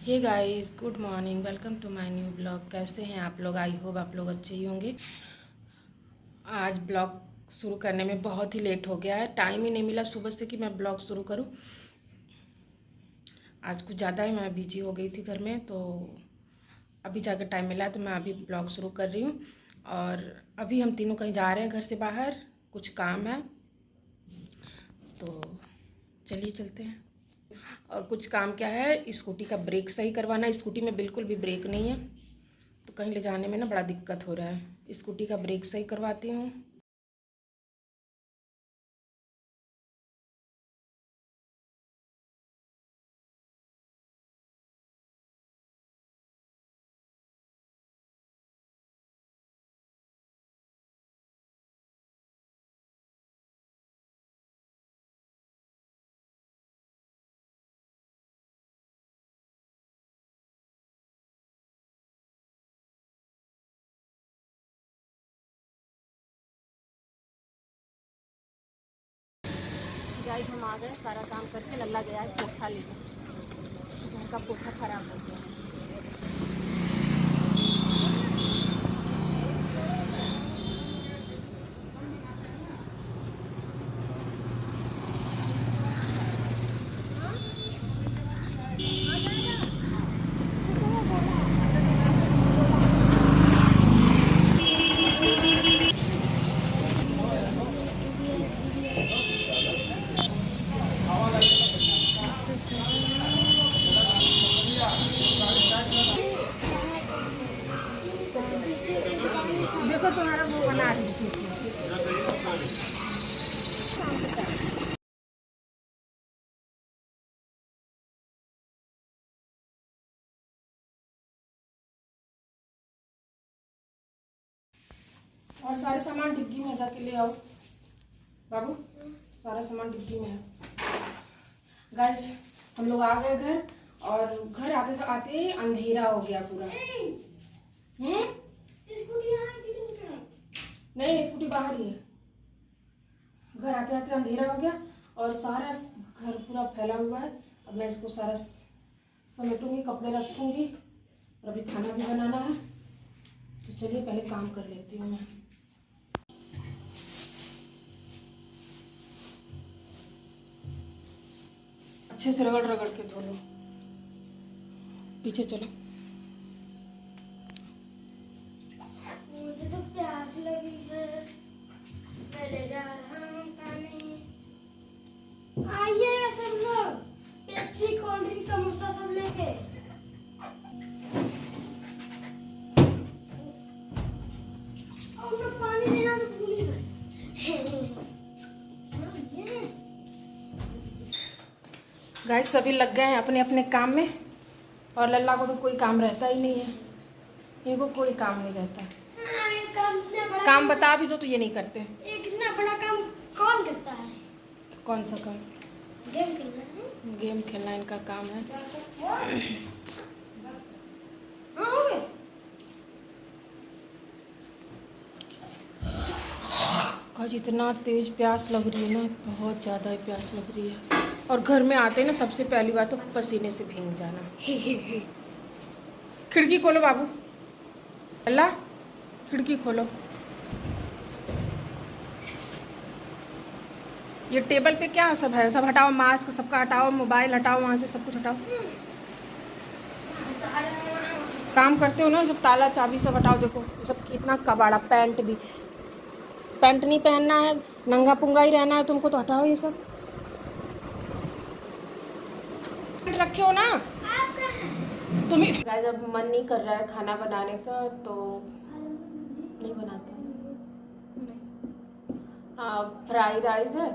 Hey guys, good morning. Welcome to my new blog. कैसे हैं आप लोग? आई होप आप लोग अच्छे ही होंगे। आज ब्लॉग शुरू करने में बहुत ही लेट हो गया है। टाइम ही नहीं मिला सुबह से कि मैं ब्लॉग शुरू करूं। आज कुछ ज़्यादा ही मैं बिजी हो गई थी घर में, तो अभी जाकर टाइम मिला तो मैं अभी ब्लॉग शुरू कर रही हूँ। और अभी हम तीनों कहीं जा रहे हैं घर से बाहर, कुछ काम है, तो चलिए चलते हैं। और कुछ काम क्या है, स्कूटी का ब्रेक सही करवाना है। स्कूटी में बिल्कुल भी ब्रेक नहीं है, तो कहीं ले जाने में ना बड़ा दिक्कत हो रहा है। स्कूटी का ब्रेक सही करवाती हूँ। गाइस, हम आ गए सारा काम करके। लल्ला गया है पोछा लेने, घर का पोछा खराब हो गया। देखो तुम्हारा वो बना रही थी। और सारे सामान डिग्गी में जाके ले आओ बाबू। सारा सामान डिग्गी में है। गाइस, हम लोग आ गए घर, और घर आते आते ही अंधेरा हो गया पूरा। नहीं, स्कूटी बाहर ही है। घर आते आते अंधेरा हो गया और सारा घर पूरा फैला हुआ है। अब मैं इसको सारा समेटूंगी, कपड़े रखूंगी, और अभी खाना भी बनाना है। तो चलिए पहले काम कर लेती हूँ मैं। अच्छे से रगड़ रगड़ के धो लो। पीछे चलो। मुझे तो प्यास लगी है, मैं ले जा रहा हूँ पानी। आइए सब लोग, पेप्सी, कोल्ड ड्रिंक, समोसा सब लेके। और मैं पानी लेना तो भूल ही गई। गाइस, सभी लग गए हैं अपने अपने काम में, और लल्ला को तो कोई काम रहता ही नहीं है। इनको कोई काम नहीं रहता। काम बता भी दो तो ये नहीं करते। एक इतना बड़ा काम कौन करता है? कौन सा काम? गेम खेलना है। गेम खेलना इनका काम है। आज इतना तेज प्यास लग रही है ना, बहुत ज़्यादा ही प्यास लग रही है। और घर में आते ही ना सबसे पहली बात तो पसीने से भीग जाना। खिड़की खोलो बाबू। लल्ला, खिड़की खोलो। ये टेबल पे क्या सब है? सब हटाओ, मास्क सबका हटाओ, मोबाइल हटाओ, वहाँ से सब कुछ हटाओ। काम करते हो ना, सब ताला चाबी सब हटाओ। देखो ये सब कितना कबाड़ा। पैंट भी, पैंट नहीं पहनना है, नंगा पुंगा ही रहना है तुमको, तो हटाओ ये सब। पैंट रखे हो ना तुम। गाइस, अब मन नहीं कर रहा है खाना बनाने का, तो नहीं बनाते। फ्राई राइस है,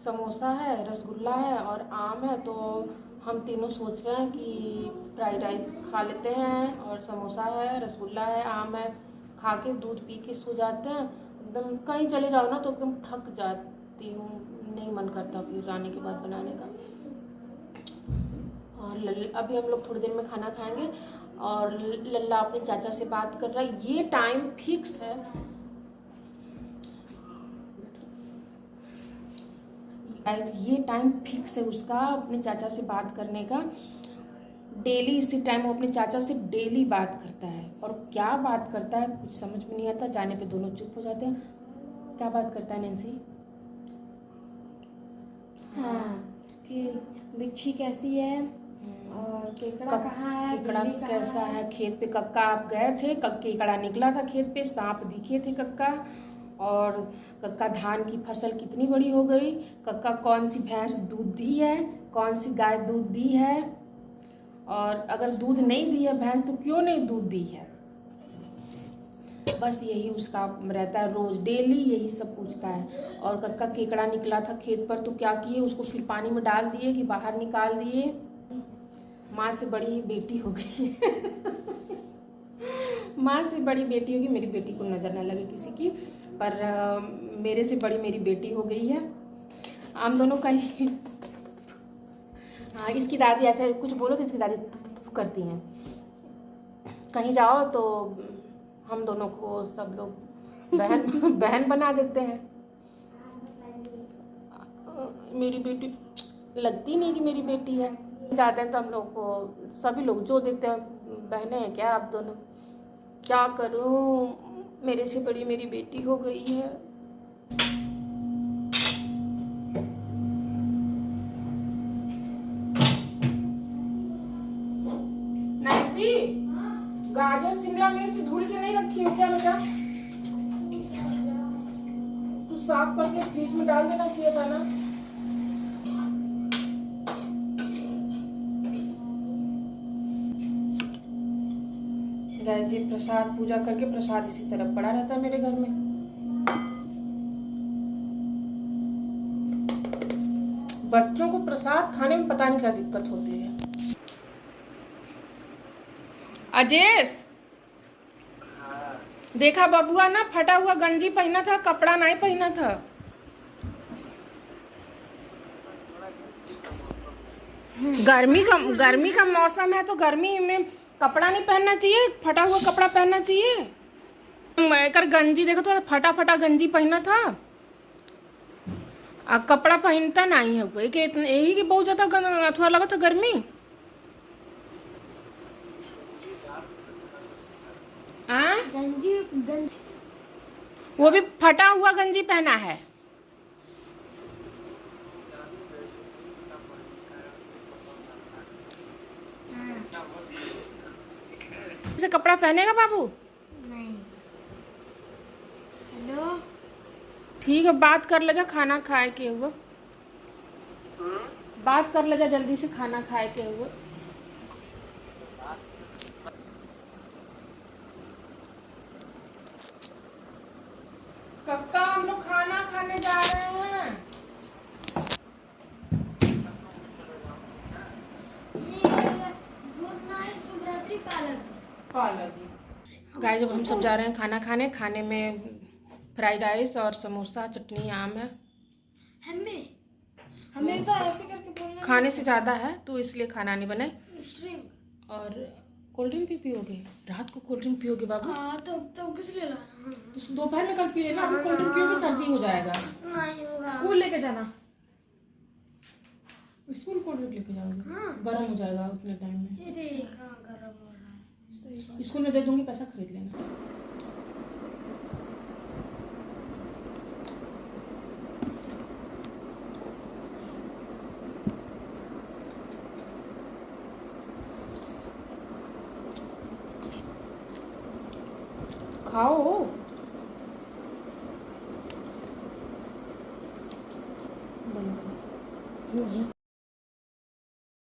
समोसा है, रसगुल्ला है और आम है। तो हम तीनों सोच रहे हैं कि फ्राई राइस खा लेते हैं, और समोसा है, रसगुल्ला है, आम है, खा के दूध पी के सो जाते हैं। एकदम कहीं चले जाओ ना तो एकदम थक जाती हूँ, नहीं मन करता फिर आने के बाद बनाने का। और अभी हम लोग थोड़ी देर में खाना खाएंगे, और लल्ला अपने चाचा से बात कर रहा है। ये टाइम फिक्स है, ये टाइम फिक्स है उसका अपने चाचा से बात करने का। डेली इसी टाइम वो अपने चाचा से डेली बात करता है, और क्या बात करता है कुछ समझ में नहीं आता। जाने पे दोनों चुप हो जाते हैं। क्या बात करता है नैन्सी? हाँ, कि बिच्छी कैसी है और केकड़ा कहाँ है, केकड़ा बिल्ली कहाँ कैसा है। खेत पे कक्का आप गए थे, केकड़ा निकला था खेत पे, सांप दिखे थे कक्का। और कक्का धान की फसल कितनी बड़ी हो गई। कक्का कौन सी भैंस दूध दी है, कौन सी गाय दूध दी है, और अगर दूध नहीं दी है भैंस तो क्यों नहीं दूध दी है। बस यही उसका रहता है, रोज डेली यही सब पूछता है। और कक्का केकड़ा निकला था खेत पर तो क्या किए, उसको फिर पानी में डाल दिए कि बाहर निकाल दिए। माँ से बड़ी बेटी हो गई है माँ से बड़ी बेटी होगी। मेरी बेटी को नज़र न लगे किसी की, पर मेरे से बड़ी मेरी बेटी हो गई है। हम दोनों कहीं हाँ, इसकी दादी ऐसे कुछ बोलो तो इसकी दादी करती हैं। कहीं जाओ तो हम दोनों को सब लोग बहन बना देते हैं। मेरी बेटी लगती नहीं कि मेरी बेटी है। जाते हैं तो हम लोग को सभी लोग जो देखते हैं, बहनें हैं क्या आप दोनों। क्या करूं, मेरे से बड़ी मेरी बेटी हो गई है। नैन्सी, गाजर शिमला मिर्च धुल के नहीं रखी हो क्या बेटा? तू साफ करके फ्रिज में डाल देना चाहिए था ना। जी प्रसाद पूजा करके प्रसाद इसी तरफ पड़ा रहता है मेरे घर में। बच्चों को प्रसाद खाने में पता नहीं क्या दिक्कत होती है। अजेश, देखा बबुआ ना फटा हुआ गंजी पहना था, कपड़ा नहीं पहना था। गर्मी का मौसम है तो गर्मी में कपड़ा नहीं पहनना चाहिए, फटा हुआ कपड़ा पहनना चाहिए। मैं कर गंजी देखो तो फटा फटा गंजी पहना था, अब कपड़ा पहनता नहीं है कोई। यही कि बहुत ज्यादा अथवा लगा था गर्मी। गंजी वो भी फटा हुआ गंजी पहना है। से कपड़ा पहनेगा बाबू? नहीं। हेलो, ठीक है, बात कर ले जा, खाना खाए के हुआ। बात कर ले जा जल्दी से, खाना खाए के हुआ। कक्का हम लोग खाना खाने जा रहे हैं। गुड नाइट, शुभ रात्रि, पालक। गाइस, जब हम सब जा रहे हैं खाना खाने, खाने में फ्राइड राइस और समोसा, चटनी, आम है। हमेशा ऐसे करके बोलना। खाने से ज़्यादा है तो इसलिए खाना नहीं बनाए। स्ट्रिंग और कोल्ड ड्रिंक भी पियोगे? रात को कोल्ड ड्रिंक पियोगे बाबू? हाँ, तो किस लिए लाना? तो दोपहर में कल पिए ना, अभी कोल्ड ड्रिंक पियोगे सर्दी हो जाएगा। नहीं होगा। स्कूल लेके जाना, स्कूल कोल्ड ड्रिंक लेके जाओगे? हाँ। गर्म हो जाएगा उतने टाइम में। ये देख, हाँ, गर्म हो रहा है। स्कूल में दे दूंगी, पैसा खरीद लेना। खाओ।